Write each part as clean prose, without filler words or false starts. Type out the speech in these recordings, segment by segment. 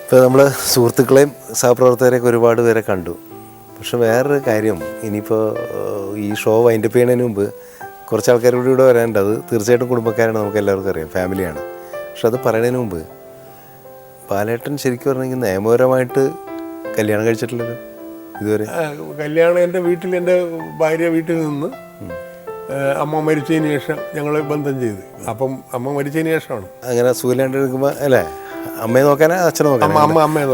ഇപ്പോൾ നമ്മൾ സുഹൃത്തുക്കളെയും സഹപ്രവർത്തകരെയൊക്കെ ഒരുപാട് പേരെ കണ്ടു. പക്ഷെ വേറൊരു കാര്യം, ഇനിയിപ്പോൾ ഈ ഷോ വൈൻഡപ്പ് ചെയ്യുന്നതിന് മുമ്പ് കുറച്ച് ആൾക്കാർ കൂടി ഇവിടെ വരാനുണ്ട്. അത് തീർച്ചയായിട്ടും കുടുംബക്കാരാണ്, നമുക്ക് എല്ലാവർക്കും അറിയാം, ഫാമിലിയാണ്. പക്ഷെ അത് പറയുന്നതിന് മുമ്പ് ബാലേട്ടൻ ശരിക്കും പറഞ്ഞെങ്കിൽ നിയമപരമായിട്ട് കല്യാണം കഴിച്ചിട്ടില്ലല്ലോ ഇതുവരെ. കല്യാണം എൻ്റെ വീട്ടിൽ, എൻ്റെ ഭാര്യ വീട്ടിൽ നിന്ന് അമ്മ മരിച്ചതിന് ശേഷം ഞങ്ങൾ ബന്ധം ചെയ്ത്. അപ്പം അമ്മ മരിച്ചതിന് ശേഷമാണ് അങ്ങനെ സുഖമില്ലാണ്ട് എടുക്കുമ്പോൾ അല്ലേ, അമ്മയെ നോക്കാനാ അച്ഛനെ നോക്കാൻ,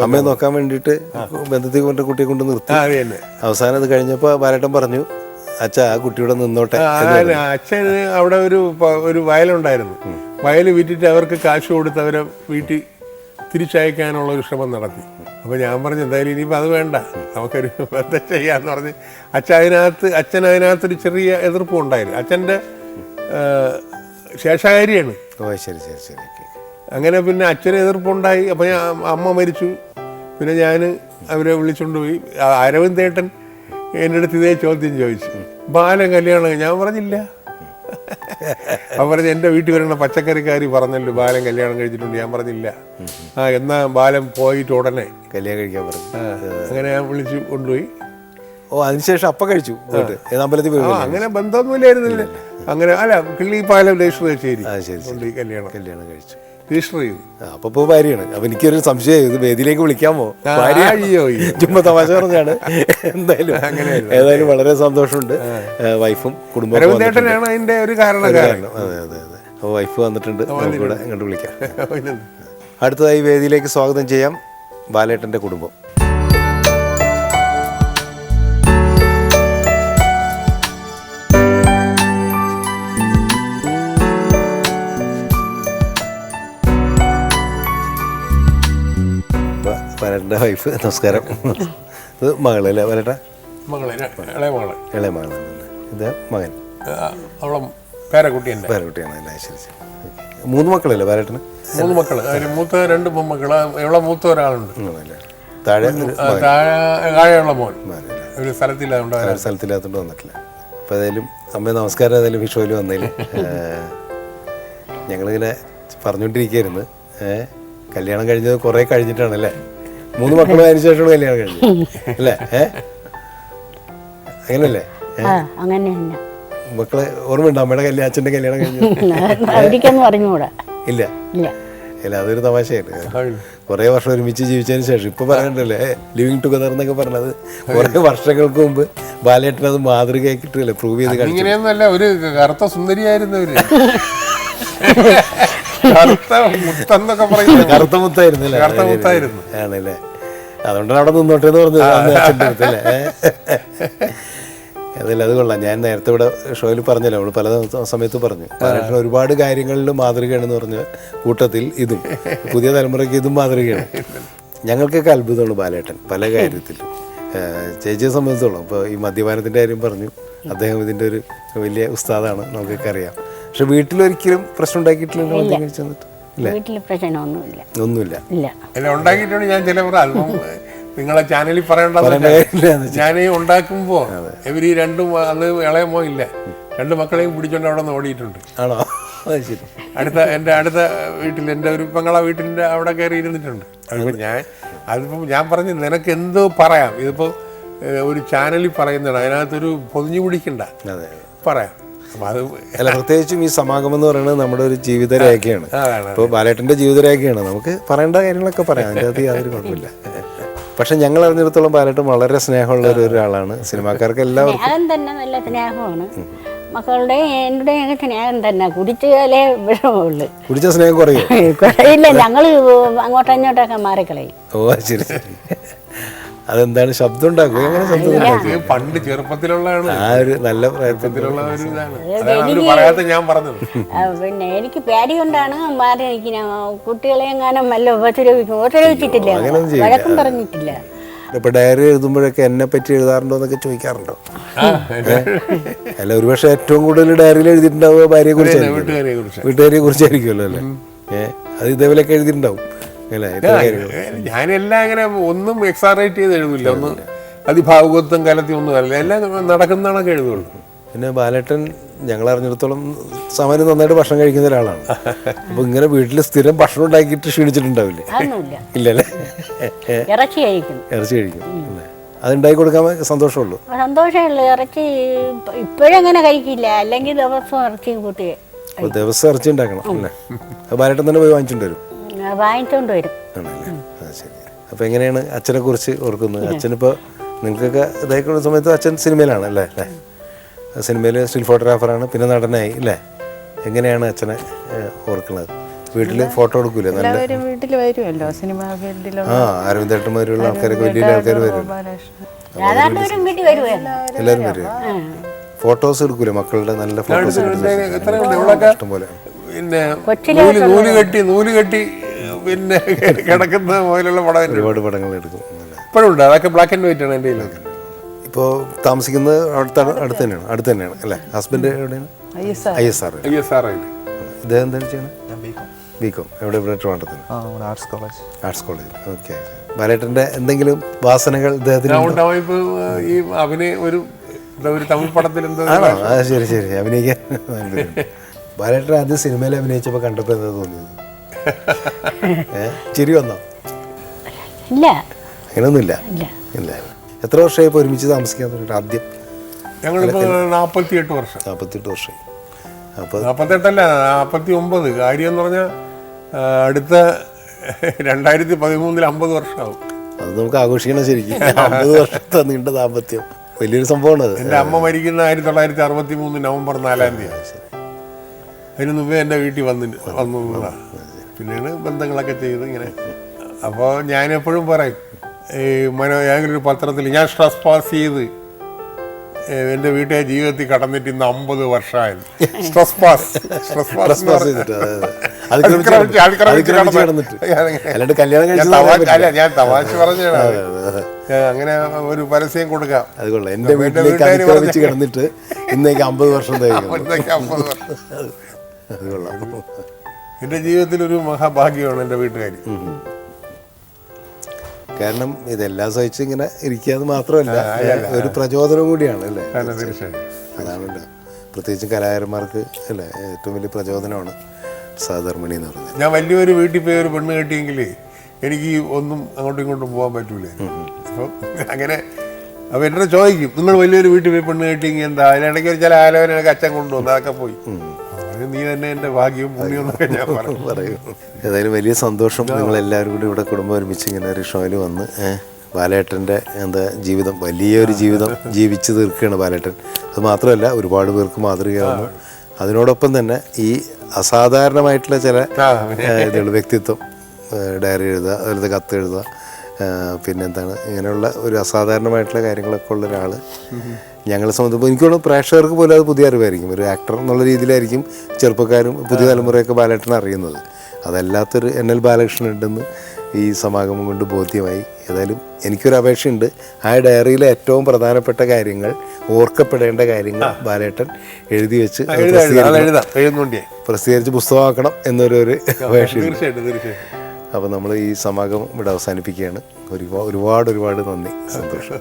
അമ്മയെ നോക്കാൻ വേണ്ടിയിട്ട് ബന്ധത്തിൽ കൊണ്ട് കുട്ടിയെ കൊണ്ട് നിർത്തി. അവസാനം അത് കഴിഞ്ഞപ്പോൾ ബാലേട്ടൻ പറഞ്ഞു, അച്ഛാ ആ കുട്ടിയുടെ നിന്നോട്ടെ. അച്ഛന് അവിടെ ഒരു വയലുണ്ടായിരുന്നു. വയൽ വിറ്റിട്ട് അവർക്ക് കാശ് കൊടുത്ത് അവരെ വീട്ടിൽ തിരിച്ചയക്കാനുള്ള ഒരു ശ്രമം നടത്തി. അപ്പോൾ ഞാൻ പറഞ്ഞു, എന്തായാലും ഇനിയിപ്പോൾ അത് വേണ്ട, നമുക്കൊരു ബന്ധം ചെയ്യാമെന്ന് പറഞ്ഞ് അച്ഛൻ അതിനകത്തൊരു ചെറിയ എതിർപ്പും ഉണ്ടായിരുന്നു. അച്ഛൻ്റെ ശേഷകാരിയാണ്. ശരി ശരി ശരി. അങ്ങനെ പിന്നെ അച്ഛന് എതിർപ്പുണ്ടായി. അപ്പോൾ അമ്മ മരിച്ചു. പിന്നെ ഞാൻ അവരെ വിളിച്ചുകൊണ്ട് പോയി. അരവിന്ദേട്ടൻ എൻ്റെ അടുത്ത് ഇതേ ചോദ്യം ചോദിച്ചു, ബാലൻ കല്യാണം. ഞാൻ പറഞ്ഞില്ല. അവൻ പറഞ്ഞ്, എൻ്റെ വീട്ടിൽ വരുന്ന പച്ചക്കറിക്കാരി പറഞ്ഞല്ലോ ബാലൻ കല്യാണം കഴിച്ചിട്ടുണ്ട്. ഞാൻ പറഞ്ഞില്ല. എന്നാ ബാലൻ പോയിട്ട് ഉടനെ കല്യാണം കഴിക്കാൻ പറഞ്ഞു. അങ്ങനെ ഞാൻ വിളിച്ചു കൊണ്ടുപോയി. അതിനുശേഷം അപ്പം കഴിച്ചു അമ്പലത്തിൽ പോയി. അങ്ങനെ ബന്ധമൊന്നുമില്ലായിരുന്നില്ല. അങ്ങനെ അല്ല, കിള്ളിപ്പാലം ലേശ്വരശ്ശേരി കല്യാണം കഴിച്ചു, രജിസ്റ്റർ ചെയ്തു. അപ്പൊ ഭാര്യയാണ്. അപ്പൊ എനിക്കൊരു സംശയം, ഇത് വേദിയിലേക്ക് വിളിക്കാമോ? ചുമ്മാ തമാശ പറഞ്ഞാണ്. ഏതായാലും വളരെ സന്തോഷമുണ്ട്. വൈഫും കുടുംബവും അതിന്റെ ഒരു കാരണക്കാരൻ. അതെ അതെ അതെ. അപ്പോൾ വൈഫ് വന്നിട്ടുണ്ട്, നമുക്കിവിടെ ഇങ്ങോട്ട് വിളിക്കാം. അടുത്തതായി വേദിയിലേക്ക് സ്വാഗതം ചെയ്യാം ബാലേട്ടൻ്റെ കുടുംബം. ബാലേട്ടൻ്റെ വൈഫ്, നമസ്കാരം. ഇത് മകളല്ലേ ബാലേട്ട? ഇളയ മകളാണ്. ഇത് മകൻ, പേരക്കുട്ടിയാണ്. അല്ലേ? ശരി ശരി. 3 മക്കളല്ലേ ബാലേട്ടന്? 3 മക്കള്. അതിന് മൂത്ത 2 പെൺമക്കള്. ഇവിടെ മൂത്ത ഒരാളുണ്ട്. താഴെയുള്ള മോൻ ഒരു സ്ഥലത്തില്ലാത്തതുകൊണ്ട് വന്നിട്ടില്ല. അപ്പോൾ ഏതായാലും അമ്മ നമസ്കാരം. ഏതായാലും ഈ ഷോയിൽ വന്നതിൽ ഞങ്ങളിങ്ങനെ പറഞ്ഞുകൊണ്ടിരിക്കുകയായിരുന്നു, കല്യാണം കഴിഞ്ഞത് കുറേ കഴിഞ്ഞിട്ടാണല്ലേ? 3 മക്കളും അതിന് ശേഷമാണ് കല്യാണം കഴിഞ്ഞത് അല്ലേ? അങ്ങനല്ലേ? മക്കളെ ഓർമ്മയുണ്ടോ അമ്മയുടെ കല്യാണം, അച്ഛൻ്റെ കല്യാണം കഴിഞ്ഞു? ഇല്ല അല്ല, അതൊരു തമാശയായിട്ട്. കുറേ വർഷം ഒരുമിച്ച് ജീവിച്ചതിന് ശേഷം ഇപ്പൊ പറയണ്ടല്ലേ ലിവിങ് ടുഗദർ എന്നൊക്കെ പറഞ്ഞത് കുറേ വർഷങ്ങൾക്ക് മുമ്പ് ബാലേട്ടൻ അത് മാതൃകയാക്കിട്ടല്ലേ പ്രൂവ് ചെയ്ത് കളിച്ചു. ഇങ്ങനെയൊന്നല്ല, ഒരു കറുത്ത സുന്ദരിയായിരുന്നവര്. കറുത്ത മുത്തായിരുന്നു ആണല്ലേ? അതുകൊണ്ടാണ് അവിടെ നിന്നോട്ടെ എന്ന് പറഞ്ഞത് അച്ഛൻ്റെ അടുത്തല്ലേ? അതല്ല, അത് കൊള്ളാം. ഞാൻ നേരത്തെ ഇവിടെ ഷോയിൽ പറഞ്ഞല്ലോ, നമ്മൾ പല സമയത്ത് പറഞ്ഞു, ബാലേട്ടൻ ഒരുപാട് കാര്യങ്ങളിൽ മാതൃകയാണെന്ന് പറഞ്ഞ കൂട്ടത്തിൽ ഇതും പുതിയ തലമുറയ്ക്ക് ഇതും മാതൃകയാണ്. ഞങ്ങൾക്കൊക്കെ അത്ഭുതമുള്ളൂ ബാലേട്ടൻ പല കാര്യത്തിലും. ചേച്ചിയെ സംബന്ധിച്ചോളം ഇപ്പോൾ ഈ മദ്യപാനത്തിൻ്റെ കാര്യം പറഞ്ഞു, അദ്ദേഹം ഇതിൻ്റെ ഒരു വലിയ ഉസ്താദാണ്, നമുക്കൊക്കെ അറിയാം. പക്ഷെ വീട്ടിലൊരിക്കലും പ്രശ്നം ഉണ്ടാക്കിയിട്ടില്ലല്ലോ മദ്യം കഴിച്ചു വന്നിട്ട്? ഒന്നുമില്ല. ഉണ്ടാക്കിയിട്ടുണ്ട്. ഞാൻ ചില നിങ്ങളെ ചാനലിൽ പറയേണ്ടത്, ഞാൻ ഉണ്ടാക്കുമ്പോ ഇവര് രണ്ടും അന്ന് ഇളയ മോയില്ല, 2 മക്കളെയും പിടിച്ചോണ്ട് അവിടെ നിന്ന് ഓടിയിട്ടുണ്ട്. ആണോ? ശരി. എൻ്റെ അടുത്ത വീട്ടിൽ, എൻ്റെ ഒരു പെങ്ങളെ വീട്ടിൻ്റെ അവിടെ കയറി ഇരുന്നിട്ടുണ്ട്. അതിപ്പോൾ ഞാൻ പറഞ്ഞു, നിനക്ക് എന്തോ പറയാം, ഇതിപ്പോ ഒരു ചാനലിൽ പറയുന്നതാണ്, അതിനകത്തൊരു പൊതിഞ്ഞു പിടിക്കണ്ട, പറയാം. അല്ല, പ്രത്യേകിച്ചും ഈ സമാഗമം എന്ന് പറയുന്നത് നമ്മുടെ ഒരു ജീവിതരേഖയാണ്. ഇപ്പോൾ ബാലേട്ടൻ്റെ ജീവിതരേഖയാണ്, നമുക്ക് പറയേണ്ട കാര്യങ്ങളൊക്കെ പറയാം, അതിൻ്റെ അകത്ത് യാതൊരു കുഴപ്പമില്ല. പക്ഷെ ഞങ്ങൾ അറിഞ്ഞിടത്തോളം ബാലേട്ടൻ വളരെ സ്നേഹമുള്ള ഒരാളാണ്. സിനിമാക്കാർക്ക് എല്ലാവർക്കും തന്നെ നല്ല സ്നേഹമാണ്. മക്കളുടെ എൻ്റെ സ്നേഹം തന്നെ. കുടിച്ചാലേ വിഷമമുള്ളു. കുടിച്ച സ്നേഹം കുറയില്ല. ഞങ്ങൾ അങ്ങോട്ടും ഇങ്ങോട്ടൊക്കെ മാറിക്കളയും. ഓ ശരി ശരി. അതെന്താണ് ശബ്ദം ഉണ്ടാക്കുക? എങ്ങനെ ശബ്ദം ഉണ്ടാക്കുക? പണ്ട് ചെറുപ്പത്തിലുള്ളതാണ്, ആ ഒരു നല്ല പ്രായത്തിലുള്ള പിന്നെ എനിക്ക് പേടി കൊണ്ടാണ് മാറി നിൽക്കുന്നത്. കുട്ടികളെ എങ്ങാനും വല്ല ഉപദ്രവിച്ചിട്ടില്ല, വഴക്കം പറഞ്ഞിട്ടില്ല. ഇപ്പൊ ഡയറി എഴുതുമ്പോഴൊക്കെ എന്നെ പറ്റി എഴുതാറുണ്ടോ എന്നൊക്കെ ചോദിക്കാറുണ്ടോ? അല്ല, ഒരുപക്ഷെ ഏറ്റവും കൂടുതൽ ഡയറിയിൽ എഴുതിയിട്ടുണ്ടാവുക ഭാര്യയെ കുറിച്ചായിരിക്കും, വീട്ടുകാരെ കുറിച്ചായിരിക്കുമല്ലോ അല്ലേ? അത് ഇതേപോലെയൊക്കെ എഴുതിയിട്ടുണ്ടാവും. ഞാനെല്ലാം അങ്ങനെ ഒന്നും എക്സാറേറ്റ് ചെയ്ത് എഴുതില്ല, ഒന്നും അതിഭാവുകത്വം കലത്തി ഒന്നും അല്ല, എല്ലാം നടക്കുന്നതാണൊക്കെ എഴുതുള്ളൂ. പിന്നെ ബാലേട്ടൻ ഞങ്ങൾ അറിഞ്ഞിടത്തോളം സമയം നന്നായിട്ട് ഭക്ഷണം കഴിക്കുന്ന ഒരാളാണ്. അപ്പൊ ഇങ്ങനെ വീട്ടിൽ സ്ഥിരം ഭക്ഷണം ഉണ്ടാക്കിയിട്ട് ക്ഷീണിച്ചിട്ടുണ്ടാവില്ലേ? ഇല്ലല്ലേ? ഇറച്ചി കഴിക്കും. ഇറച്ചി കഴിക്കും അല്ലേ? അതുണ്ടാക്കി കൊടുക്കാൻ സന്തോഷമുള്ളൂ. സന്തോഷമുള്ളൂ. ഇറച്ചി ഇപ്പോഴങ്ങനെ കഴിക്കില്ല, അല്ലെങ്കിൽ ദിവസവും ഇറച്ചിയും കൂട്ടി അപ്പോൾ ദിവസം ഇറച്ചി ഉണ്ടാക്കണം അല്ലേ? അത് ബാലേട്ടൻ തന്നെ പോയി വാങ്ങിച്ചുകൊണ്ട് വരും? വാങ്ങിച്ചുകൊണ്ട് വരും. ആണല്ലേ? അത് ശരി. അപ്പോൾ എങ്ങനെയാണ് അച്ഛനെ കുറിച്ച് ഓർക്കുന്നത്? അച്ഛനിപ്പോൾ നിങ്ങൾക്കൊക്കെ ഇതായിക്കുന്ന സമയത്ത് അച്ഛൻ സിനിമയിലാണ് അല്ലേ? സിനിമയിൽ സ്റ്റിൽ ഫോട്ടോഗ്രാഫറാണ്, പിന്നെ നടനായി അല്ലേ? എങ്ങനെയാണ് അച്ഛനെ ഓർക്കുന്നത്? വീട്ടിൽ ഫോട്ടോ എടുക്കൂലേ? നല്ല വീട്ടിൽ വരുമല്ലോ സിനിമ ഫീൽഡിലോ. അരവിന്ദേട്ടന്മാരുള്ള ആൾക്കാരൊക്കെ വലിയ ആൾക്കാർ വരും. എല്ലാവരും വരും. ഫോട്ടോസ് എടുക്കൂലേ മക്കളുടെ? നല്ല ഫോട്ടോസ് ഇഷ്ടംപോലെ. പിന്നെ നൂല് കെട്ടി പിന്നെ കിടക്കുന്ന പോലുള്ള പടം ഒരുപാട് പടങ്ങൾ എടുക്കും. ഇപ്പോഴും ഉണ്ട്. അതൊക്കെ ബ്ലാക്ക് ആൻഡ് വൈറ്റ് ആണ് എൻ്റെ കയ്യിലൊക്കെ. ഇപ്പോൾ താമസിക്കുന്നത് അടുത്ത് തന്നെയാണ് അല്ലേ? ഹസ്ബൻഡ് എവിടെയാണ്? ISR. ഇദ്ദേഹം എന്താണ് ചെയ്യണത്? ബികോം. എവിടെ? ഇവിടെ ട്രിവാൻഡ്രത്തിന് ആർട്സ് കോളേജ്. ഓക്കെ. ബാലേട്ടൻ്റെ എന്തെങ്കിലും വാസനകൾ ഇദ്ദേഹത്തിന്? ഈ ഒരു തമിഴ് പടത്തിൽ ആണോ? ആ ശരി ശരി. അഭിനയിക്കാൻ ബാലേട്ടൻ ആദ്യം സിനിമയിൽ അഭിനയിച്ചപ്പോൾ കണ്ടപ്പോൾ എന്താ തോന്നിയത്? ചിരി വന്നോ? ഇല്ല, അങ്ങനെയൊന്നുമില്ല. ഇല്ല. എത്ര വർഷമായി ഇപ്പോൾ ഒരുമിച്ച് താമസിക്കാൻ തുടങ്ങിയിട്ട്? ആദ്യം ഞങ്ങളിപ്പോൾ 48 വർഷം. 48 വർഷമായി. അപ്പോൾ 48 അല്ല, 49. കാര്യം എന്ന് പറഞ്ഞാൽ അടുത്ത 2013 50 വർഷമാവും. അത് നമുക്ക് ആഘോഷിക്കണം ശരിക്കും. 50 വർഷത്തെ നീണ്ട ദാമ്പത്യം വലിയൊരു സംഭവമാണ് അത്. എൻ്റെ അമ്മ മരിക്കുന്ന 1963 നവംബർ 4-ാം തീയതി. അതിന് മുമ്പേ എൻ്റെ വീട്ടിൽ വന്നതാണ്. പിന്നെയാണ് ബന്ധങ്ങളൊക്കെ ചെയ്ത് ഇങ്ങനെ. അപ്പോൾ ഞാനെപ്പോഴും പറയും, ഈ ഏതെങ്കിലും ഒരു പത്രത്തിൽ ഞാൻ സ്ട്രെസ് പാസ് ചെയ്ത് എൻ്റെ വീട്ടിലെ ജീവിതത്തിൽ കടന്നിട്ട് ഇന്ന് 50 വർഷമായിരുന്നു. സ്ട്രെസ് പാസ് ഞാൻ തമാശ പറഞ്ഞാണ്. അങ്ങനെ ഒരു പരസ്യം കൊടുക്കാം. അതുകൊള്ളാം. എൻ്റെ വീട്ടിലേക്ക് കിടന്നിട്ട് ഇന്നേക്ക് 50 വർഷം. അതുകൊള്ളാം. എൻ്റെ ജീവിതത്തിലൊരു മഹാഭാഗ്യമാണ് എൻ്റെ വീട്ടുകാർ. കാരണം ഇതെല്ലാം സഹിച്ച് ഇങ്ങനെ ഇരിക്കാതെ മാത്രമല്ല, ഒരു പ്രചോദനം കൂടിയാണ് അല്ലേ? അതാണല്ലോ പ്രത്യേകിച്ച് കലാകാരന്മാർക്ക് അല്ലേ ഏറ്റവും വലിയ പ്രചോദനമാണ് സഹധർമ്മിണി എന്ന് പറയുന്നത്. ഞാൻ വലിയൊരു വീട്ടിൽ പോയി ഒരു പെണ്ണ് കെട്ടിയെങ്കിൽ എനിക്ക് ഒന്നും അങ്ങോട്ടും ഇങ്ങോട്ടും പോകാൻ പറ്റൂല. അപ്പം അങ്ങനെ അപ്പോൾ എന്നോട് ചോദിക്കും, നിങ്ങൾ വലിയൊരു വീട്ടിൽ പോയി പെണ്ണ് കെട്ടിയെങ്കിൽ എന്താ? അതിനിടയ്ക്ക് ചില ആലോചനയൊക്കെ അച്ഛൻ കൊണ്ടുവന്നു, അതൊക്കെ പോയി. നീ തന്നെ എൻ്റെ ഭാഗ്യവും പുണ്യവും എന്നൊക്കെ ഞാൻ പറയും. ഏതായാലും വലിയ സന്തോഷം നിങ്ങളെല്ലാവരും കൂടി ഇവിടെ കുടുംബം ഒരുമിച്ച് ഇങ്ങനെ ഒരു ഷോയിൽ വന്ന് ബാലേട്ടൻ്റെ ജീവിതം, വലിയൊരു ജീവിതം ജീവിച്ച് തീർക്കുകയാണ് ബാലേട്ടൻ. അത് മാത്രമല്ല ഒരുപാട് പേർക്ക് മാതൃകയാവുന്നു. അതിനോടൊപ്പം തന്നെ ഈ അസാധാരണമായിട്ടുള്ള ചില ഇതുകൾ, വ്യക്തിത്വം, ഡയറി എഴുതുക, അതുപോലത്തെ കത്ത് എഴുതുക, പിന്നെന്താണ് ഇങ്ങനെയുള്ള ഒരു അസാധാരണമായിട്ടുള്ള കാര്യങ്ങളൊക്കെ ഉള്ള ഒരാൾ ഞങ്ങളെ സംബന്ധിച്ചപ്പോൾ എനിക്ക് തോന്നുന്നു പ്രേക്ഷകർക്ക് പോലും അത് പുതിയ അറിവായിരിക്കും. ഒരു ആക്ടർ എന്നുള്ള രീതിയിലായിരിക്കും ചെറുപ്പക്കാരും പുതിയ തലമുറയൊക്കെ ബാലേട്ടനെ അറിയുന്നത്. അതല്ലാത്തൊരു NL ബാലകൃഷ്ണൻ ഉണ്ടെന്ന് ഈ സമാഗമം കൊണ്ട് ബോധ്യമായി. ഏതായാലും എനിക്കൊരു അപേക്ഷയുണ്ട്, ആ ഡയറിയിലെ ഏറ്റവും പ്രധാനപ്പെട്ട കാര്യങ്ങൾ, ഓർക്കപ്പെടേണ്ട കാര്യങ്ങൾ ബാലേട്ടൻ എഴുതി വെച്ച് പ്രസിദ്ധീകരിച്ച് പുസ്തകമാക്കണം എന്നൊരു അപേക്ഷയുണ്ട്. അപ്പോൾ നമ്മൾ ഈ സമാഗമം ഇവിടെ അവസാനിപ്പിക്കുകയാണ്. ഒരുപാട് നന്ദി, സന്തോഷം.